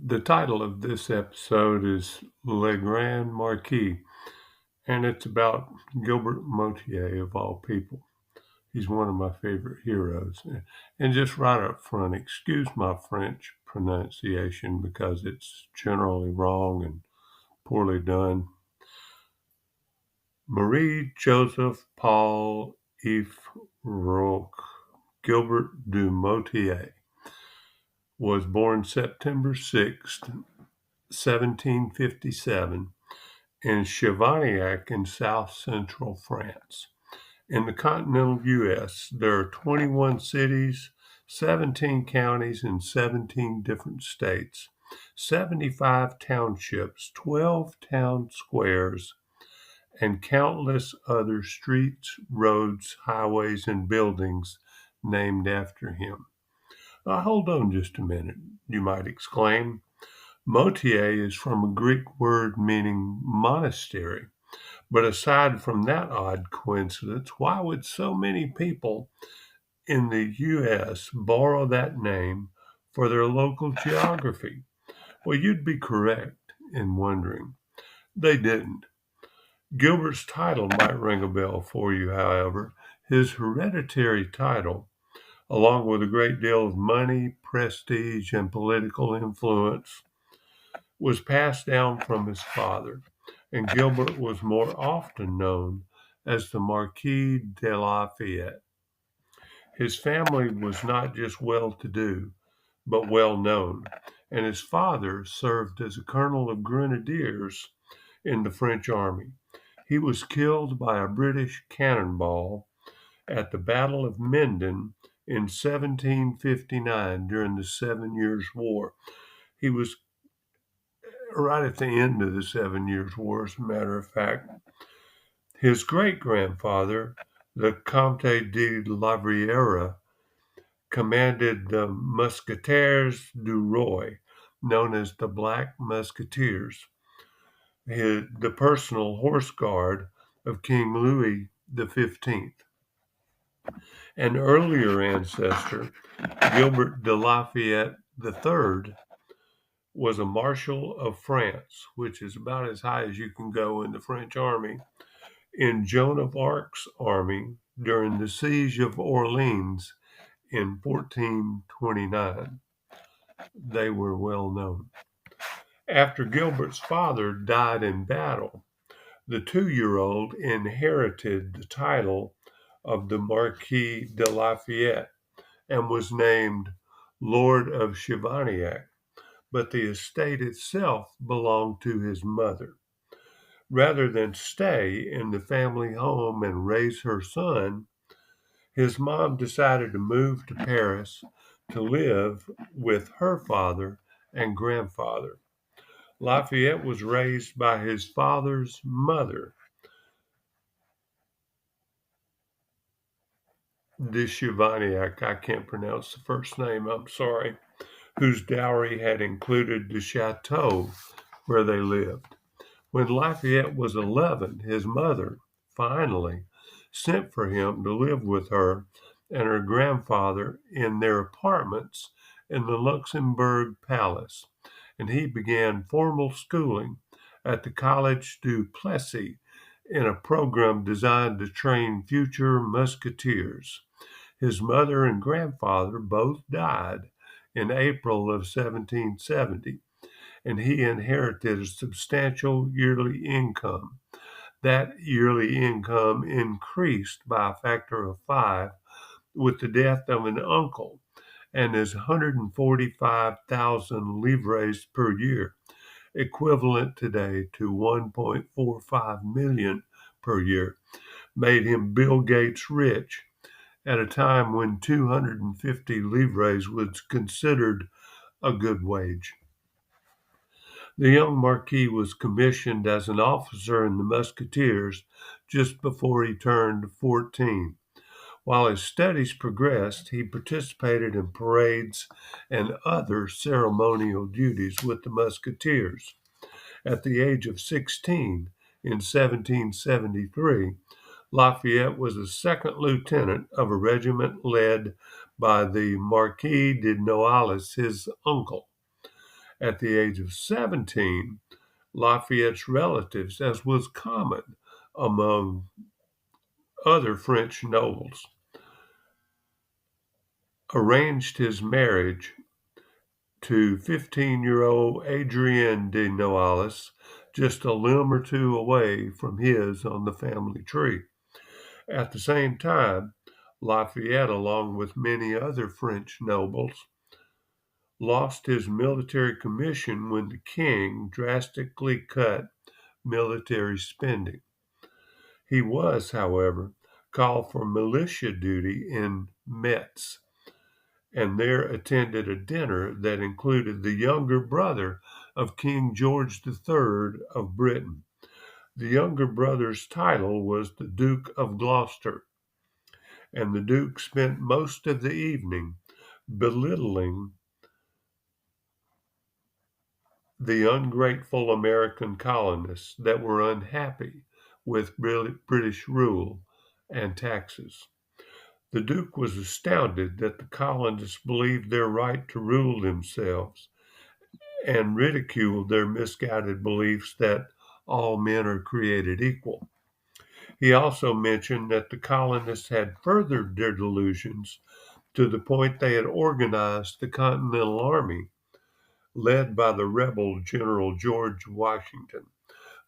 The title of this episode is Le Grand Marquis, and it's about Gilbert Motier, of all people. He's one of my favorite heroes. And just right up front, excuse my French pronunciation because it's generally wrong and poorly done. Marie Joseph Paul Yves Roch Gilbert du Motier was born September 6th, 1757 in Chevignac in south-central France. In the continental U.S., there are 21 cities, 17 counties in 17 different states, 75 townships, 12 town squares, and countless other streets, roads, highways, and buildings named after him. Hold on just a minute, you might exclaim. Motier is from a Greek word meaning monastery. But aside from that odd coincidence, why would so many people in the U.S. borrow that name for their local geography? Well, you'd be correct in wondering. They didn't. Gilbert's title might ring a bell for you, however. His hereditary title, along with a great deal of money, prestige, and political influence, was passed down from his father, and Gilbert was more often known as the Marquis de Lafayette. His family was not just well-to-do, but well-known, and his father served as a colonel of grenadiers in the French army. He was killed by a British cannonball at the Battle of Minden in 1759 during the 7 Years' War. He was right at the end of the 7 Years' War, as a matter of fact. His great-grandfather, the Comte de Lavriera, commanded the Mousquetaires du Roi, known as the Black Musketeers, the personal horse guard of King Louis XV. An earlier ancestor, Gilbert de Lafayette III, was a Marshal of France, which is about as high as you can go in the French army, in Joan of Arc's army during the siege of Orleans in 1429. They were well known. After Gilbert's father died in battle, the 2-year-old inherited the title of the Marquis de Lafayette and was named Lord of Chevignac, but the estate itself belonged to his mother. Rather than stay in the family home and raise her son, his mom decided to move to Paris to live with her father and grandfather. Lafayette was raised by his father's mother, de Chevignac, I can't pronounce the first name, I'm sorry, whose dowry had included the chateau where they lived. When Lafayette was 11, his mother finally sent for him to live with her and her grandfather in their apartments in the Luxembourg Palace, and he began formal schooling at the Collège du Plessis in a program designed to train future musketeers. His mother and grandfather both died in April of 1770, and he inherited a substantial yearly income. That yearly income increased by a factor of 5 with the death of an uncle and is 145,000 livres per year, equivalent today to 1.45 million per year, made him Bill Gates rich at a time when 250 livres was considered a good wage. The young Marquis was commissioned as an officer in the Musketeers just before he turned 14. While his studies progressed, he participated in parades and other ceremonial duties with the Musketeers. At the age of 16, in 1773, Lafayette was a second lieutenant of a regiment led by the Marquis de Noailles, his uncle. At the age of 17, Lafayette's relatives, as was common among other French nobles, arranged his marriage to 15-year-old Adrienne de Noailles, just a limb or two away from his on the family tree. At the same time, Lafayette, along with many other French nobles, lost his military commission when the king drastically cut military spending. He was, however, called for militia duty in Metz, and there attended a dinner that included the younger brother of King George III of Britain. The younger brother's title was the Duke of Gloucester, and the Duke spent most of the evening belittling the ungrateful American colonists that were unhappy with British rule and taxes. The Duke was astounded that the colonists believed their right to rule themselves and ridiculed their misguided beliefs that all men are created equal. He also mentioned that the colonists had furthered their delusions to the point they had organized the Continental Army, led by the rebel General George Washington.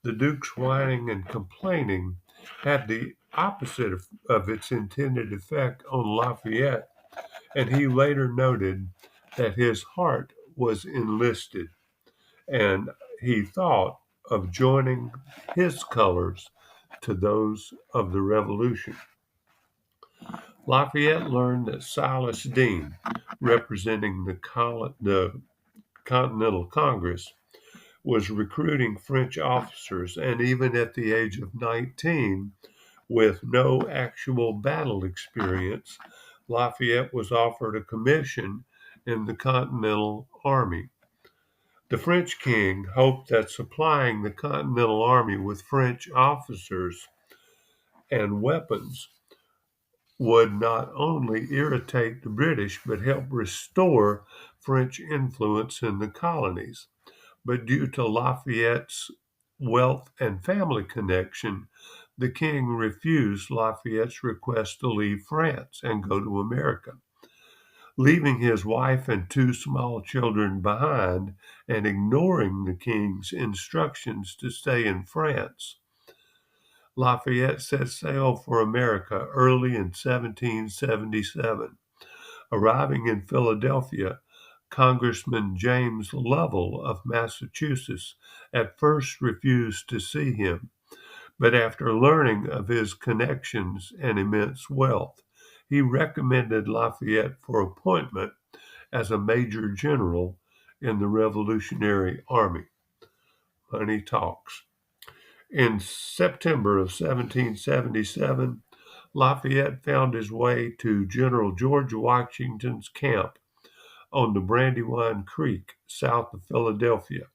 The Duke's whining and complaining had the opposite of its intended effect on Lafayette, and he later noted that his heart was enlisted, and he thought of joining his colors to those of the Revolution. Lafayette learned that Silas Deane, representing the Continental Congress, was recruiting French officers, and even at the age of 19, with no actual battle experience, Lafayette was offered a commission in the Continental Army. The French king hoped that supplying the Continental Army with French officers and weapons would not only irritate the British but help restore French influence in the colonies. But due to Lafayette's wealth and family connection, the king refused Lafayette's request to leave France and go to America. Leaving his wife and two small children behind and ignoring the king's instructions to stay in France, Lafayette set sail for America early in 1777. Arriving in Philadelphia, Congressman James Lovell of Massachusetts at first refused to see him, but after learning of his connections and immense wealth, he recommended Lafayette for appointment as a major general in the Revolutionary Army. Money talks. In September of 1777, Lafayette found his way to General George Washington's camp on the Brandywine Creek south of Philadelphia,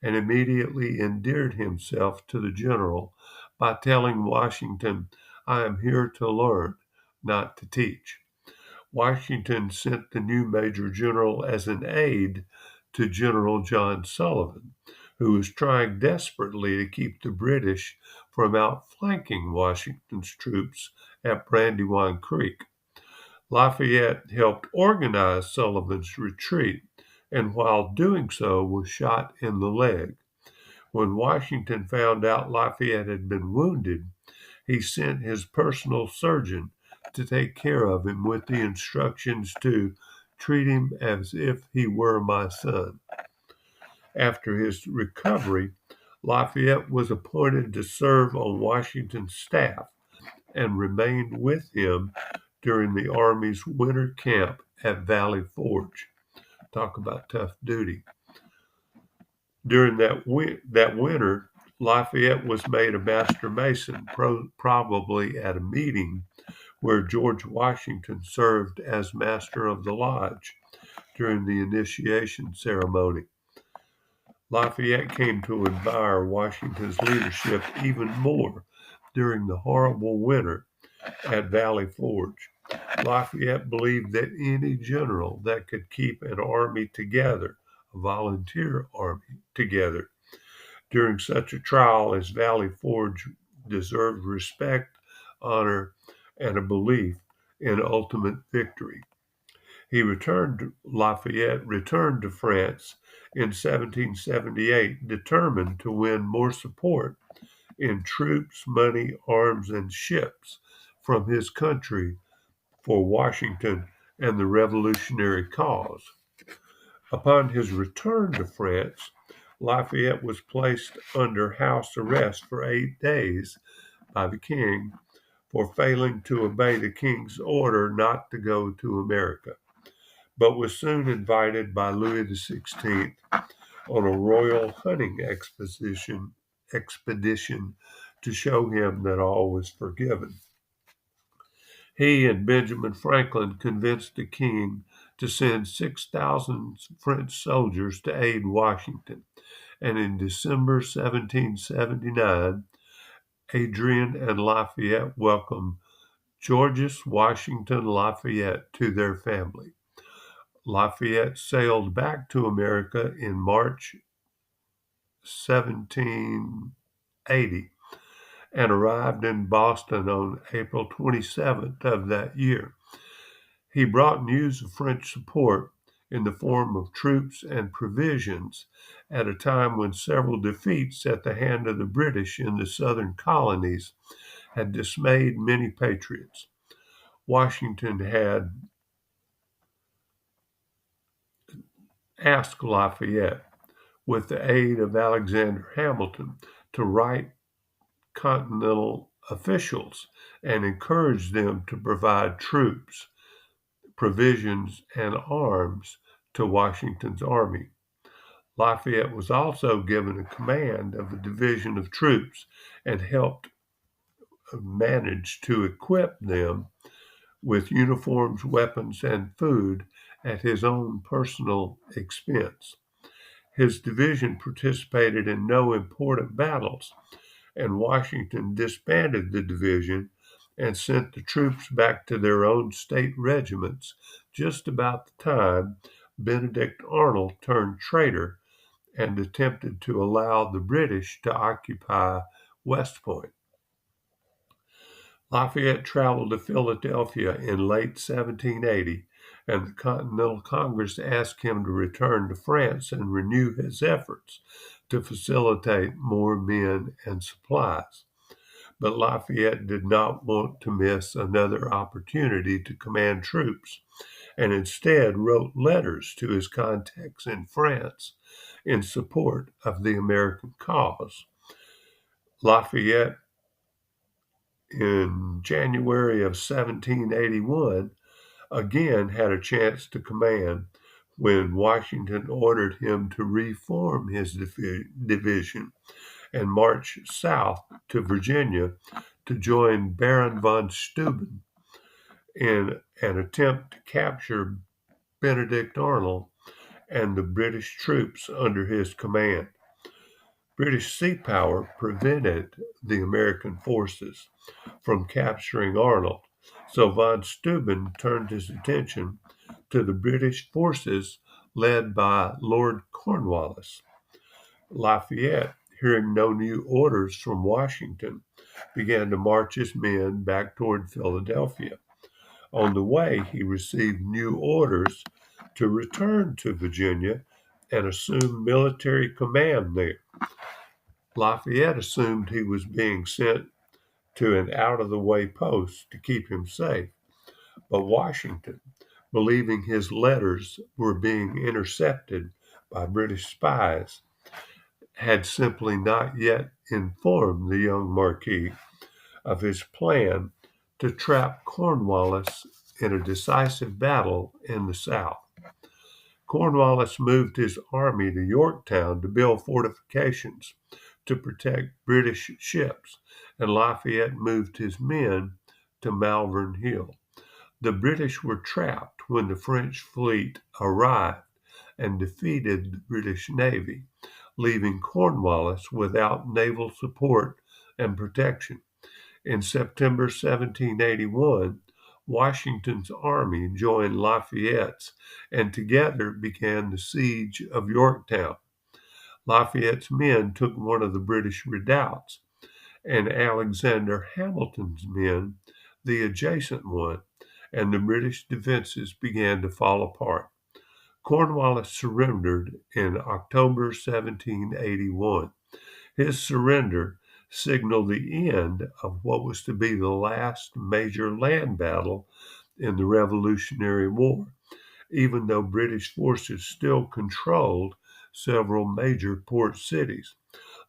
and immediately endeared himself to the general by telling Washington, "I am here to learn, not to teach." Washington sent the new Major General as an aide to General John Sullivan, who was trying desperately to keep the British from outflanking Washington's troops at Brandywine Creek. Lafayette helped organize Sullivan's retreat, and while doing so was shot in the leg. When Washington found out Lafayette had been wounded, he sent his personal surgeon to take care of him with the instructions to treat him as if he were my son. After his recovery, Lafayette was appointed to serve on Washington's staff and remained with him during the Army's winter camp at Valley Forge. Talk about tough duty. During that winter, Lafayette was made a master mason, probably at a meeting where George Washington served as master of the lodge during the initiation ceremony. Lafayette came to admire Washington's leadership even more during the horrible winter at Valley Forge. Lafayette believed that any general that could keep an army together a volunteer army together. During such a trial as Valley Forge deserved respect, honor, and a belief in ultimate victory. Lafayette returned to France in 1778, determined to win more support in troops, money, arms, and ships from his country for Washington and the revolutionary cause. Upon his return to France, Lafayette was placed under house arrest for 8 days by the king for failing to obey the king's order not to go to America, but was soon invited by Louis XVI on a royal hunting expedition to show him that all was forgiven. He and Benjamin Franklin convinced the king to send 6,000 French soldiers to aid Washington, and in December 1779, Adrian and Lafayette welcomed Georges Washington Lafayette to their family. Lafayette sailed back to America in March 1780 and arrived in Boston on April 27th of that year. He brought news of French support in the form of troops and provisions at a time when several defeats at the hand of the British in the southern colonies had dismayed many patriots. Washington had asked Lafayette, with the aid of Alexander Hamilton, to write Continental officials and encourage them to provide troops, provisions, and arms to Washington's army. Lafayette was also given a command of a division of troops and helped manage to equip them with uniforms, weapons, and food at his own personal expense. His division participated in no important battles, and Washington disbanded the division and sent the troops back to their own state regiments just about the time Benedict Arnold turned traitor and attempted to allow the British to occupy West Point. Lafayette traveled to Philadelphia in late 1780, and the Continental Congress asked him to return to France and renew his efforts to facilitate more men and supplies. But Lafayette did not want to miss another opportunity to command troops, and instead wrote letters to his contacts in France in support of the American cause. Lafayette, in January of 1781, again had a chance to command when Washington ordered him to reform his division and march south to Virginia to join Baron von Steuben in an attempt to capture Benedict Arnold and the British troops under his command. British sea power prevented the American forces from capturing Arnold, so von Steuben turned his attention to the British forces led by Lord Cornwallis. Lafayette, hearing no new orders from Washington, began to march his men back toward Philadelphia. On the way, he received new orders to return to Virginia and assume military command there. Lafayette assumed he was being sent to an out-of-the-way post to keep him safe, but Washington, believing his letters were being intercepted by British spies, had simply not yet informed the young Marquis of his plan to trap Cornwallis in a decisive battle in the South. Cornwallis moved his army to Yorktown to build fortifications to protect British ships, and Lafayette moved his men to Malvern Hill. The British were trapped when the French fleet arrived and defeated the British Navy, leaving Cornwallis without naval support and protection. In September 1781, Washington's army joined Lafayette's and together began the siege of Yorktown. Lafayette's men took one of the British redoubts, and Alexander Hamilton's men the adjacent one, and the British defenses began to fall apart. Cornwallis surrendered in October 1781. His surrender signaled the end of what was to be the last major land battle in the Revolutionary War, even though British forces still controlled several major port cities.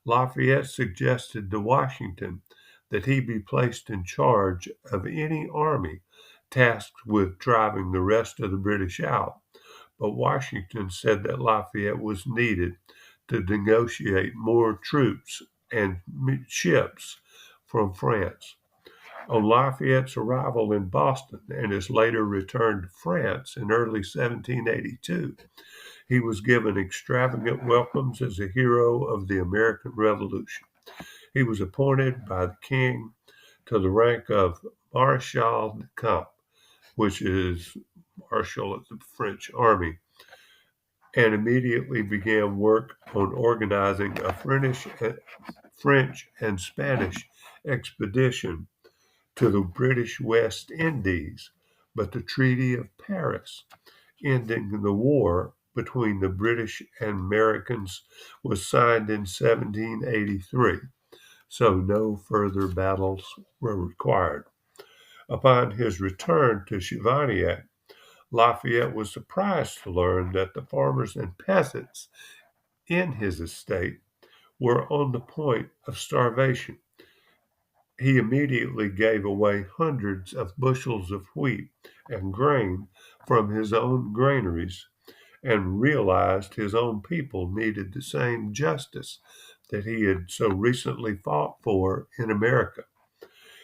Lafayette suggested to Washington that he be placed in charge of any army tasked with driving the rest of the British out, but Washington said that Lafayette was needed to negotiate more troops and ships from France. On Lafayette's arrival in Boston and his later return to France in early 1782, he was given extravagant welcomes as a hero of the American Revolution. He was appointed by the king to the rank of Marshal de Camp, which is Marshal of the French army, and immediately began work on organizing a French and Spanish expedition to the British West Indies. But the Treaty of Paris, ending the war between the British and Americans, was signed in 1783, so no further battles were required. Upon his return to Chivagnac, Lafayette was surprised to learn that the farmers and peasants in his estate were on the point of starvation. He immediately gave away hundreds of bushels of wheat and grain from his own granaries and realized his own people needed the same justice that he had so recently fought for in America.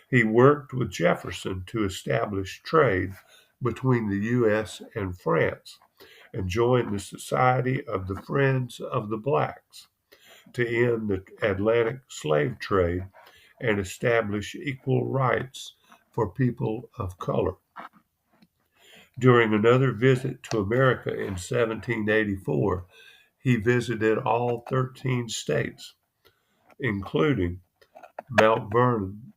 He worked with Jefferson to establish trade between the U.S. and France and joined the Society of the Friends of the Blacks to end the Atlantic slave trade and establish equal rights for people of color. During another visit to America in 1784, he visited all 13 states, including Mount Vernon,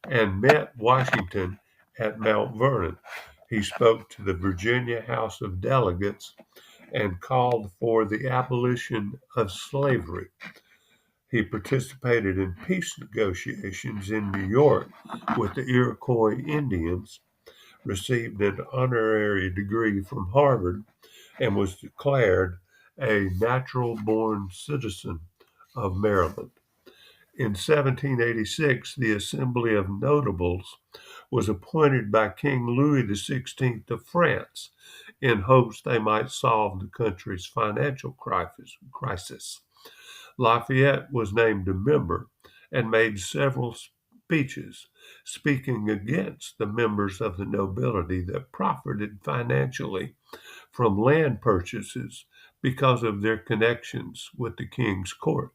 and met Washington at Mount Vernon. He spoke to the Virginia House of Delegates and called for the abolition of slavery. He participated in peace negotiations in New York with the Iroquois Indians, received an honorary degree from Harvard, and was declared a natural-born citizen of Maryland. In 1786, the Assembly of Notables was appointed by King Louis XVI of France in hopes they might solve the country's financial crisis. Lafayette was named a member and made several speeches speaking against the members of the nobility that profited financially from land purchases because of their connections with the king's court.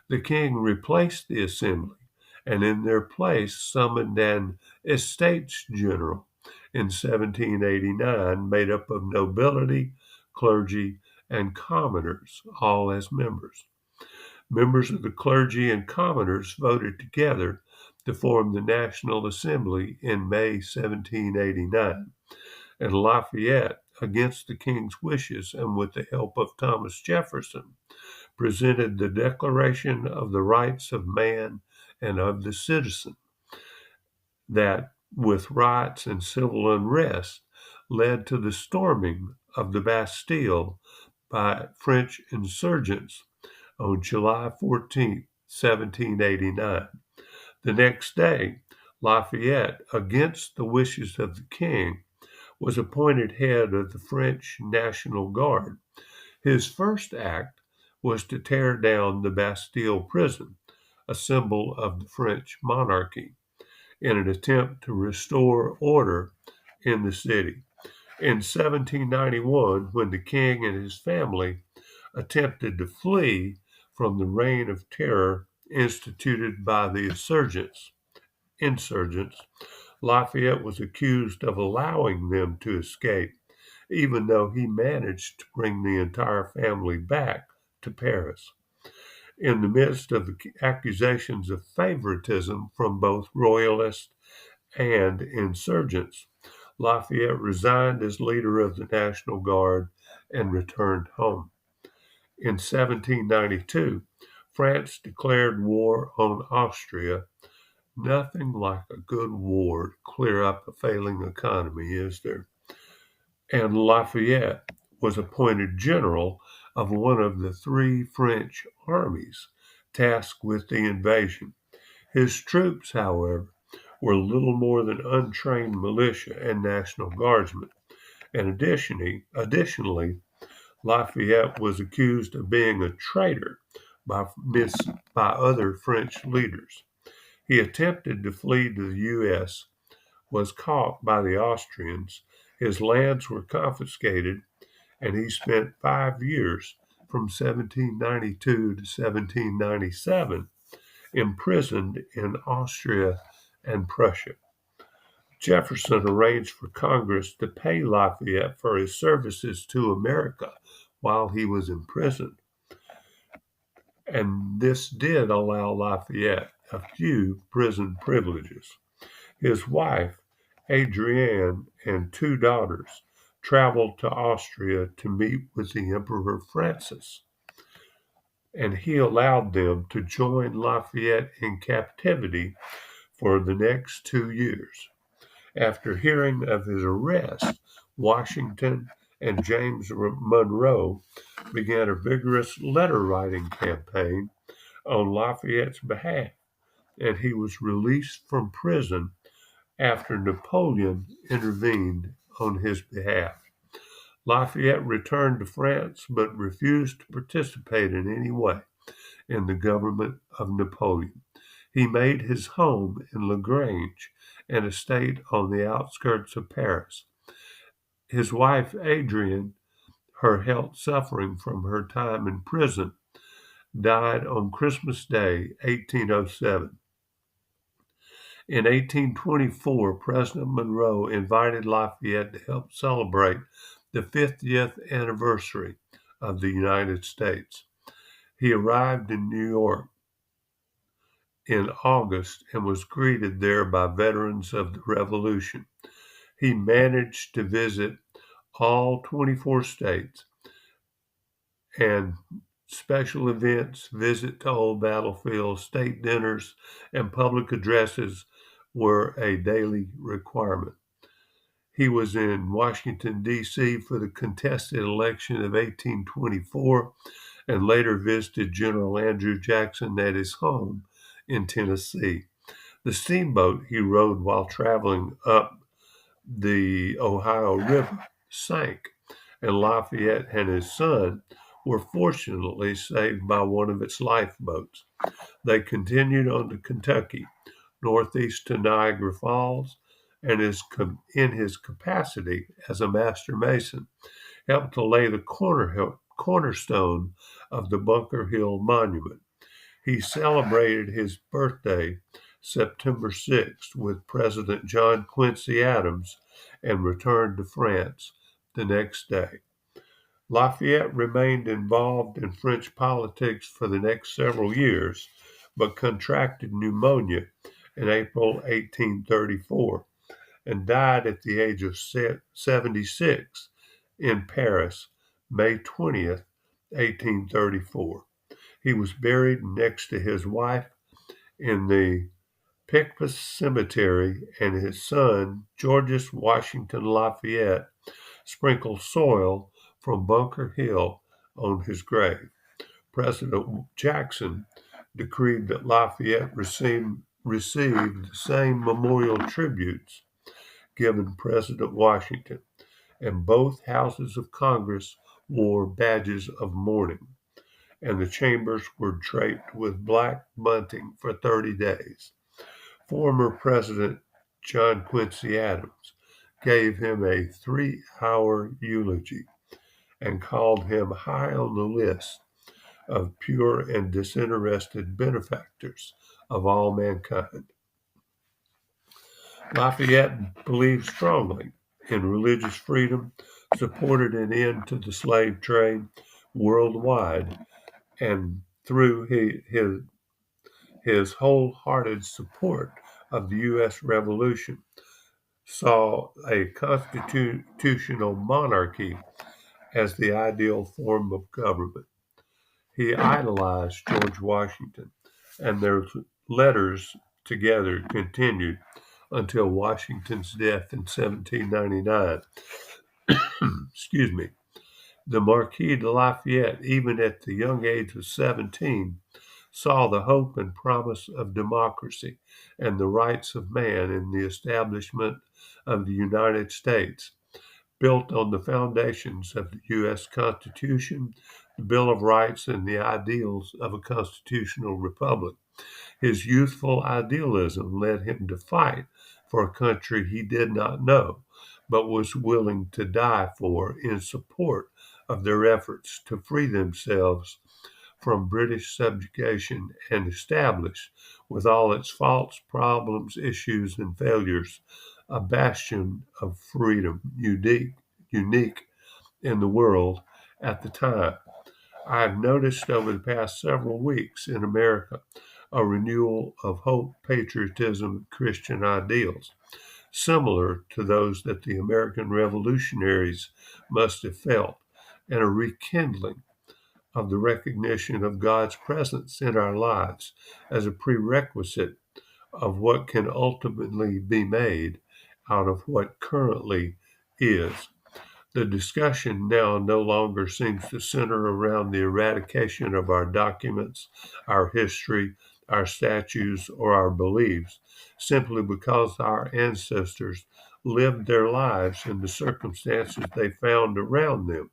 The king replaced the assembly and in their place summoned an Estates General in 1789 made up of nobility, clergy, and commoners, all as members. Members of the clergy and commoners voted together to form the National Assembly in May 1789, and Lafayette, against the king's wishes and with the help of Thomas Jefferson, presented the Declaration of the Rights of Man and of the Citizen that, with riots and civil unrest, led to the storming of the Bastille by French insurgents on July 14, 1789. The next day, Lafayette, against the wishes of the king, was appointed head of the French National Guard. His first act was to tear down the Bastille prison, a symbol of the French monarchy, in an attempt to restore order in the city. In 1791, when the king and his family attempted to flee from the reign of terror instituted by the insurgents, Lafayette was accused of allowing them to escape, even though he managed to bring the entire family back to Paris. In the midst of the accusations of favoritism from both royalists and insurgents, Lafayette resigned as leader of the National Guard and returned home. In 1792, France declared war on Austria. Nothing like a good war to clear up a failing economy, is there? And Lafayette was appointed general of one of the three French armies tasked with the invasion. His troops, however, were little more than untrained militia and National Guardsmen. And additionally, Lafayette was accused of being a traitor by other French leaders. He attempted to flee to the U.S., was caught by the Austrians, his lands were confiscated, and he spent 5 years from 1792 to 1797 imprisoned in Austria and Prussia. Jefferson arranged for Congress to pay Lafayette for his services to America while he was imprisoned. And this did allow Lafayette a few prison privileges. His wife, Adrienne, and two daughters traveled to Austria to meet with the Emperor Francis, and he allowed them to join Lafayette in captivity for the next 2 years. After hearing of his arrest, Washington and James Monroe began a vigorous letter-writing campaign on Lafayette's behalf, and he was released from prison after Napoleon intervened on his behalf. Lafayette returned to France but refused to participate in any way in the government of Napoleon. He made his home in Lagrange, an estate on the outskirts of Paris. His wife, Adrienne, her health suffering from her time in prison, died on Christmas Day, 1807. In 1824, President Monroe invited Lafayette to help celebrate the 50th anniversary of the United States. He arrived in New York in August and was greeted there by veterans of the Revolution. He managed to visit all 24 states and special events, visit to old battlefields, state dinners, and public addresses were a daily requirement. He was in Washington, D.C. for the contested election of 1824 and later visited General Andrew Jackson at his home in Tennessee. The steamboat he rode while traveling up the Ohio River sank, and Lafayette and his son were fortunately saved by one of its lifeboats. They continued on to Kentucky, northeast to Niagara Falls, and in his capacity as a master mason, helped to lay the cornerstone of the Bunker Hill Monument. He celebrated his birthday September 6th with President John Quincy Adams and returned to France the next day. Lafayette remained involved in French politics for the next several years, but contracted pneumonia in April 1834 and died at the age of 76 in Paris, May 20th, 1834. He was buried next to his wife in the Picpus Cemetery, and his son, Georges Washington Lafayette, sprinkled soil from Bunker Hill on his grave. President Jackson decreed that Lafayette received the same memorial tributes given President Washington, and both houses of Congress wore badges of mourning, and the chambers were draped with black bunting for 30 days. Former President John Quincy Adams gave him a 3-hour eulogy and called him high on the list of pure and disinterested benefactors of all mankind. Lafayette believed strongly in religious freedom, supported an end to the slave trade worldwide, and through his wholehearted support of the U.S. Revolution, saw a constitutional monarchy as the ideal form of government. He idolized George Washington, and their letters together continued until Washington's death in 1799. Excuse me. The Marquis de Lafayette, even at the young age of 17, saw the hope and promise of democracy and the rights of man in the establishment of the United States, built on the foundations of the U.S. Constitution, the Bill of Rights, and the ideals of a constitutional republic. His youthful idealism led him to fight for a country he did not know, but was willing to die for in support of their efforts to free themselves from British subjugation and establish, with all its faults, problems, issues, and failures, a bastion of freedom unique in the world at the time. I have noticed over the past several weeks in America a renewal of hope, patriotism, and Christian ideals, similar to those that the American revolutionaries must have felt, and a rekindling of the recognition of God's presence in our lives as a prerequisite of what can ultimately be made out of what currently is. The discussion now no longer seems to center around the eradication of our documents, our history, our statues, or our beliefs, simply because our ancestors lived their lives in the circumstances they found around them,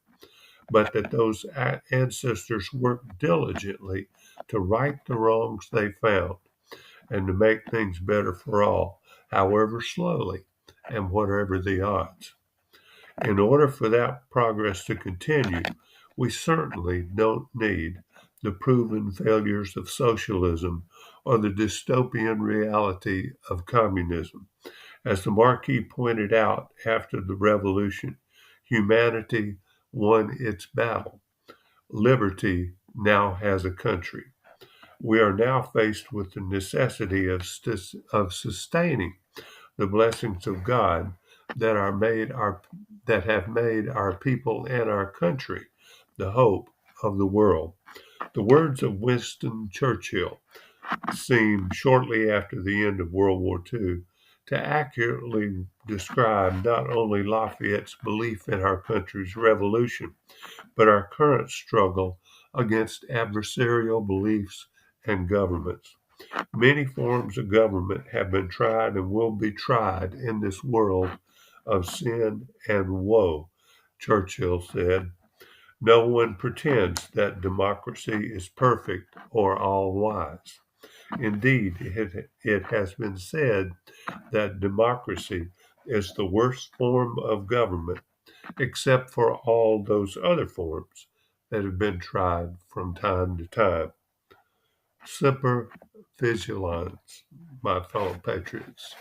but that those ancestors worked diligently to right the wrongs they found and to make things better for all, however slowly and whatever the odds. In order for that progress to continue, we certainly don't need the proven failures of socialism or the dystopian reality of communism. As the Marquis pointed out after the revolution, humanity won its battle. Liberty now has a country. We are now faced with the necessity of sustaining the blessings of God that have made our people and our country the hope of the world. The words of Winston Churchill seem shortly after the end of World War II to accurately describe not only Lafayette's belief in our country's revolution, but our current struggle against adversarial beliefs and governments. Many forms of government have been tried and will be tried in this world of sin and woe, Churchill said. No one pretends that democracy is perfect or all wise. Indeed, it has been said that democracy is the worst form of government, except for all those other forms that have been tried from time to time. Semper Vigilance, my fellow patriots.